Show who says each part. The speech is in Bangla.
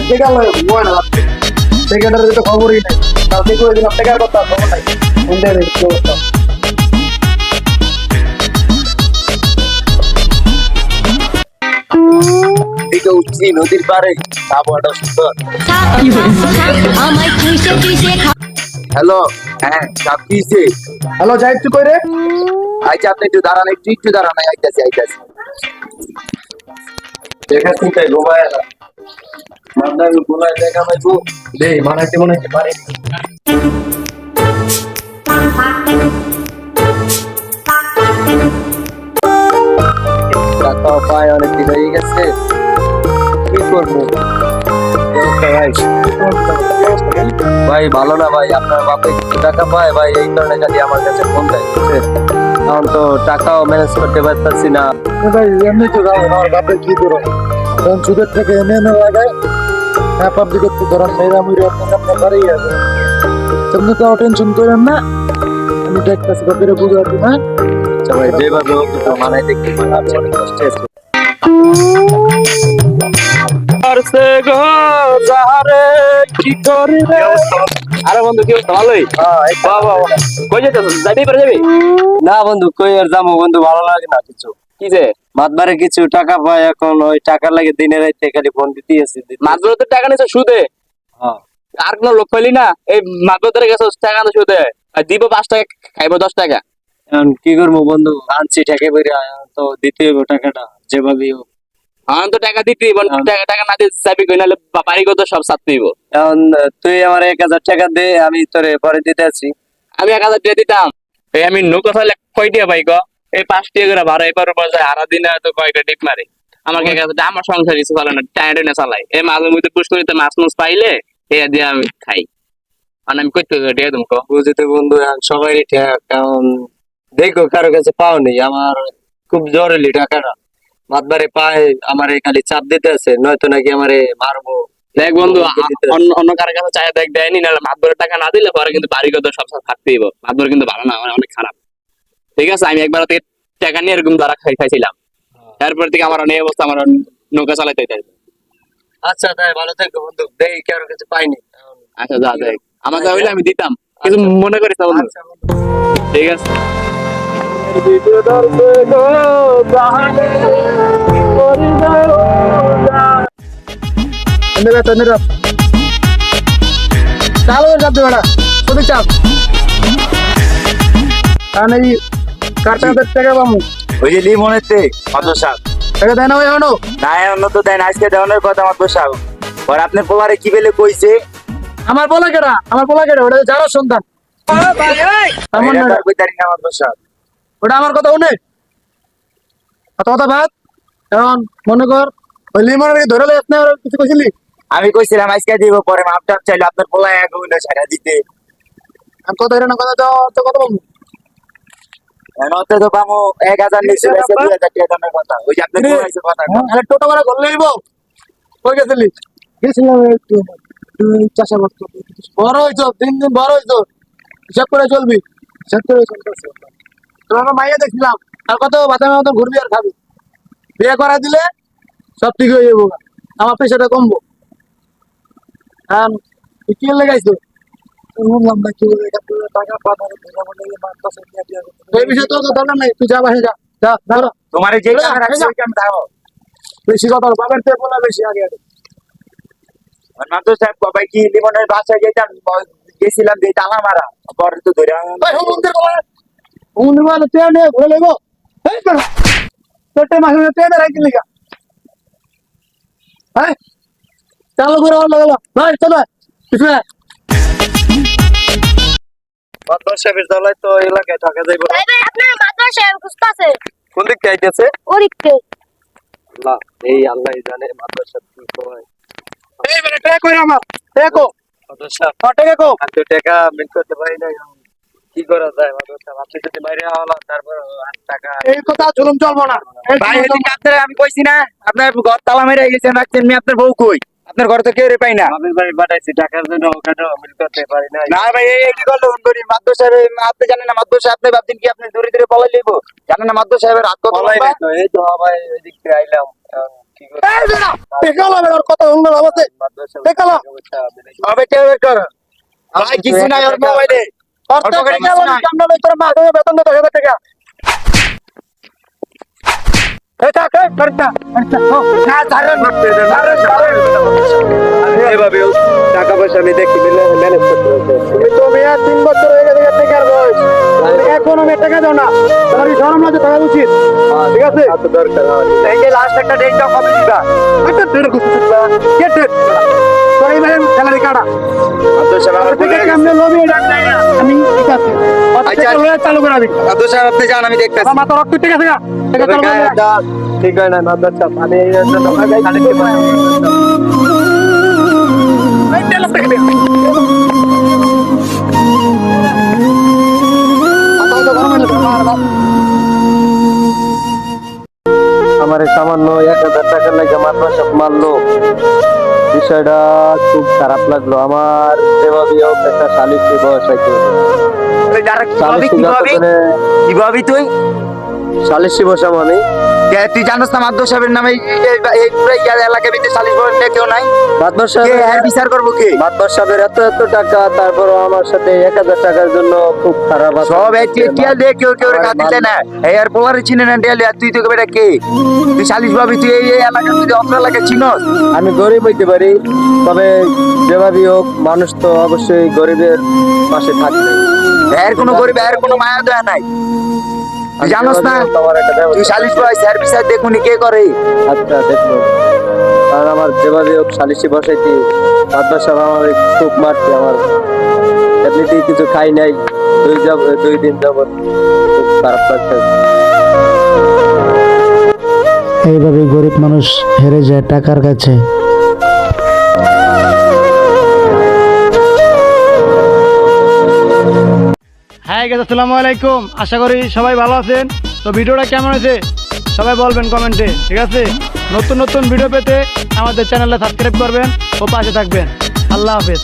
Speaker 1: টেকা লয় হয় না টেকাটার তো খবরই নাই কালকে করে দিলাম টেকার কথা খবর নাই কোনটা রে কি অবস্থা
Speaker 2: দিকে উঠছি নদীর পাড়ে আবহাওয়াটা সুন্দর। হ্যালো, হ্যাঁ সাপ কিছে?
Speaker 1: হ্যালো যাই একটু কই রে
Speaker 2: আচ্ছা আপনি একটু দাঁড়ান, একটু দাঁড়ান, আইতাছি। দেখা চিন্তায় ঘুমায় না মান্দার গোলায় দেখা পাইবো দে মানাইতে মনে হচ্ছে পারি টাকা পায় অনেক দিন হয়ে গেছে, কি করবো? ভাই ভালো না ভাই, আপনার বাপে কিছু টাকা পায় ভাই, এই কারণে খালি আমার কাছে ফোন দেয়, বুঝছেন? এখন তো টাকাও ম্যানেজ করতে পারতেছি না।
Speaker 1: ভাই এমনি তো যাও আমার বাপের কি করো তখন সুদের থেকে এনে এনে লাগায় হ্যাঁ পাবলিক একটু ধরান মেয়েরা মুড়ি আপনার পারেই আছে তুমি তো টেনশন করেন না আমি দেখতেছি বাপের বুঝাতে না
Speaker 2: আচ্ছা ভাই যেভাবে হোক একটু মানাই দেখতে পারছি, অনেক কষ্টে আছি।
Speaker 3: আরে বন্ধু কি অবস্থা? ভালোই। কই যেতেছ? যাইতেই পারে যাবি?
Speaker 2: না বন্ধু কই আর যাবো বন্ধু, ভালো লাগে না কিছু।
Speaker 3: কি যে
Speaker 2: মাতবারে কিছু টাকা পায়, এখন ওই টাকার লাগে দিনে রাইতে খালি ফোন দিতেই আছি।
Speaker 3: মাত্র তো টাকা নিছো সুদে,
Speaker 2: হ্যাঁ
Speaker 3: আর কোন লোক পাইলি না? এই মাত্র ধরে গেছো টাকা না সুদে, আর দিব 5 টাকা খাইবো 10 টাকা।
Speaker 2: এখন কি করবো বন্ধু, আনছি টাকা বেরিয়ে তো দিতে হবে টাকাটা যেভাবেই হোক।
Speaker 3: আমি তো টাকা দিতে টাকা টাকা না দিয়ে যাবি কই, নাহলে বাড়ি কত সব সাথ দিব।
Speaker 2: এখন তুই আমার 1000 টাকা দে, আমি তোরে পরে দিতে আছি।
Speaker 3: আমি 1000 টাকা দিতাম, এই আমি নৌকা চালে কয়টা পাই গ? এই 5 টাকা করে ভাড়া এপার উপর যায়, হারা দিনে তো কয়টা টিপ মারি। আমাকে 1000 টাকা, আমার সংসার কিছু চালায় না, টাইনে টাইনে চালাই। এই মাঝে মধ্যে পুষ্করিতে মাছ মাছ পাইলে এ দিয়ে আমি খাই, মানে আমি কই থেকে দিয়ে তুমি
Speaker 2: বুঝতে বন্ধু, এখন সবাই ঠেক, কারণ দেখো কারো কাছে পাও নেই, আমার খুব জরুরি টাকাটা। মাতবারে পায় আমারে খালি চাপ দিতে আছে, নয়তো নাকি আমারে মারবো।
Speaker 3: দেখ বন্ধু, অন্য কারো কাছে চাই দেখ দেয়নি, নাহলে মাতবরের টাকা না দিলে পরে কিন্তু বাড়ি কত সব থাকতেই হবে। মাতবর কিন্তু ভালো না, অনেক খারাপ। ঠিক আছে, আমি একবার থেকে টাকা নিয়ে এরকম দ্বারা খাইছিলাম, তারপর থেকে আমার অনেক অবস্থা, আমার নৌকা চালাইতে হইতে।
Speaker 2: আচ্ছা তাই ভালো থাকো বন্ধু, দেখি কারো কাছে পাইনি।
Speaker 3: আচ্ছা যা দেখ, আমার যা হইলে আমি দিতাম, কিছু মনে করিস না বন্ধু।
Speaker 2: আচ্ছা বন্ধু।
Speaker 3: ঠিক আছে।
Speaker 1: চালো চাপ দেবে না সত্যি চাপ কারণ এই কারটা টাকা পাবো
Speaker 2: ওই যে লিমনেতে মাদর সাহেব
Speaker 1: টাকা দেয় না ওই এখনো
Speaker 2: না, অন্য তো দেন, আজকে দেওয়ানোর কথা মাদর সাহেব। আর আপনার পোলারে কি বেলে কইছে?
Speaker 1: আমার বলা কেডা ওটা যারো সন্তান আমার না,
Speaker 2: মাদর সাহেব
Speaker 1: ওটা আমার কথা শুনে কত কথা ভাত এখন মনে কর ওই লিমনের ধরে লে আপনি কিছু কইছিলি
Speaker 2: আমি কইছিলাম আজকে দিব, পরে মাপ টাপ চাইলে আপনার পোলায় এক হইলো ছাড়া দিতে।
Speaker 1: আমি কথা না কথা তো কথা বলবো
Speaker 2: এনতে তো পামো 1000 নিচে আছে 2000 টাকা দামের কথা। ওই যে আপনার পোলাইছে কথা
Speaker 1: আরে টোটো করে ঘর লইব কই গেছিলি গেছিলাম একটু চাষা করতে বড় হইছো দিন দিন বড় হইছো হিসাব করে চলবি হিসাব করে চলতেছে তোর মাইয়া দেখছিলাম আর কত বাদামের মতো ঘুরবি আর খাবি বিয়ে করা দিলে সব ঠিক হয়ে যাবো আমার পেশাটা কমবো হ্যাঁ তুই কি লাগাইছো বললাম না কি টাকা পাঠানো এই বিষয়ে তোর দরকার নাই তুই যা বাসে যা যা ধরো
Speaker 2: তোমার যে টাকা রাখছো ওইটা আমি দাও।
Speaker 1: বেশি কথা বাবার থেকে বলা বেশি আগে আগে
Speaker 2: মাদর সাহেব বাবাই কি লিমনের বাসায় যেতাম, গেছিলাম যে তালা মারা, পরে তো ধরে
Speaker 1: ভাই হুমুন্দের বলা হুমুন্দের বলা তুই নে ঘুরে লইবো এই বেড়া তোরটে মাসে তুই না রাখি লিগা হ্যাঁ চালু করে আর লাগালো ভাই চলো পিছনে
Speaker 2: মাদর সাহেবের দলায় তো এলাকায় থাকা যাইব না।
Speaker 4: ভাই ভাই আপনার মাদ্রাসা খুঁজতেছে
Speaker 2: কোন দিক চাইতেছে?
Speaker 4: ওরিকতে
Speaker 2: আল্লাহ, এই আল্লাহ জানে মাদর সাহেব কি কয়।
Speaker 1: এই বেটা টাকা কই আমার দেখো
Speaker 2: মাদর সাহেব
Speaker 1: টাকা কো
Speaker 2: আমি তো টাকা মিল করতে পারি না, কি করা যায় মাদর সাহেব? আপনি যদি বাইরে হলো তারপর আর টাকা
Speaker 1: এই কথা জুলুম চলবো না
Speaker 2: ভাই এদিকে আপনার আমি কইছি না, আপনার ঘর তালা মেরে গেছেন, রাখছেন নি, আপনার বউ কই? আপনার ঘরে তো কেউ রে পাই না। বাপের বাড়ি পাঠাইছি টাকার জন্য, ওখানে মিল করতে পারি না। না ভাই এই কি করলো উন্নরি মাদর সাহেব, আপনি জানেন না মাদর সাহেব, আপনি ভাবছেন কি আপনি দূরে দূরে পলাই লইব? জানেন না মাদর সাহেবের হাত কত লম্বা? এই তো ভাই এদিক থেকে আইলাম, কি করে
Speaker 1: এই বেটা টাকা লাগবে আর কথা শুনলে বাবাতে
Speaker 2: মাদর
Speaker 1: দেখালো
Speaker 2: হবে কে বের কর ভাই কিছু নাই ওর মোবাইলে
Speaker 1: অর্থ
Speaker 2: অল্প করে
Speaker 1: টাকা
Speaker 2: কিছু না।
Speaker 1: আমরা লই তোর মাধ্যমে বেতন দে 10,000 টাকা এই টাকা করতা
Speaker 2: না জানেন এভাবে টাকা পয়সা আমি দেখি ম্যানেজ করতে হবে।
Speaker 1: তুমি তো মেয়া 3 বছর হয়ে গেছে টাকার বয়স এখনো মে টাকা দাও না তোমার কি শরম লাগে টাকা উচিত ঠিক আছে
Speaker 2: এত দরকার এই যে লাস্ট একটা ডেট দাও কবে দিবা
Speaker 1: একটা ডেট করতে কে ডেট তোর এই মানে স্যালারি কাটা
Speaker 2: আব্দুল সাহেব আমার ভুলে
Speaker 1: থেকে
Speaker 2: গেছে।
Speaker 1: আমরা লবি ডাক যাই না আমি ঠিক আছে
Speaker 2: আচ্ছা।
Speaker 1: চালু করে দিই
Speaker 2: আব্দুল সাহেব আপনি যান আমি দেখতেছি
Speaker 1: আমার মাথা রক্ত ঠিক আছে টাকা চালু করে দে।
Speaker 2: ঠিক হয় না আব্দুল সাহেব আমি এই জন্য খালি কি বলবো?
Speaker 1: এই তেল থেকে দে মাথা তো গরম হয়ে গেছে
Speaker 2: আমার এই সামান্য 1,000 টাকা লাগে মাদ্রাসা মারলো বিষয়টা খুব খারাপ লাগলো আমার যেভাবে হোক একটা শালিশি বয়স আছে কিভাবে তুই শালিশি বসাম আমি তুই জানোস না মাদ্রাসা সাহেবের নামে এই পুরো এলাকার ভিতরে শালিশ বসার কেউ নাই মাদ্রাসা সাহেব বিচার করবো কি মাদ্রাসা সাহেবের এত টাকা তারপরও আমার সাথে 1,000 টাকার জন্য খুব খারাপ সব টিয়া দিয়ে কেউ কেউ খাতিছে না এই আর পোলারে চিনে না টিয়া তুই তো বেটা কে তুই শালিশ ভাবি তুই এই এলাকার যদি অত্র এলাকা চিনস আমি গরিব হইতে পারি তবে যেভাবে হোক মানুষ তো অবশ্যই গরিবের পাশে থাকবে এর কোনো গরিব এর কোনো মায়া দয়া নাই তুই জানোস না তুই শালিশ ভাই স্যার বিচার দেখুনি কে করে আচ্ছা দেখবো কারণ আমার যেভাবে হোক শালিশি বসাইছি মাদ্রাসা আমার খুব মারছে আমার এমনিতেই কিছু খাই নাই 2 দিন যাবত খুব খারাপ লাগছে
Speaker 5: এইভাবে গরিব মানুষ হেরে যায় টাকার কাছে।
Speaker 6: হ্যাঁ গেছে আসসালামু আলাইকুম, আশা করি সবাই ভালো আছেন। তো ভিডিওটা কেমন হয়েছে সবাই বলবেন কমেন্টে, ঠিক আছে? নতুন নতুন ভিডিও পেতে আমাদের চ্যানেলে সাবস্ক্রাইব করবেন ও পাশে থাকবেন। আল্লাহ হাফেজ।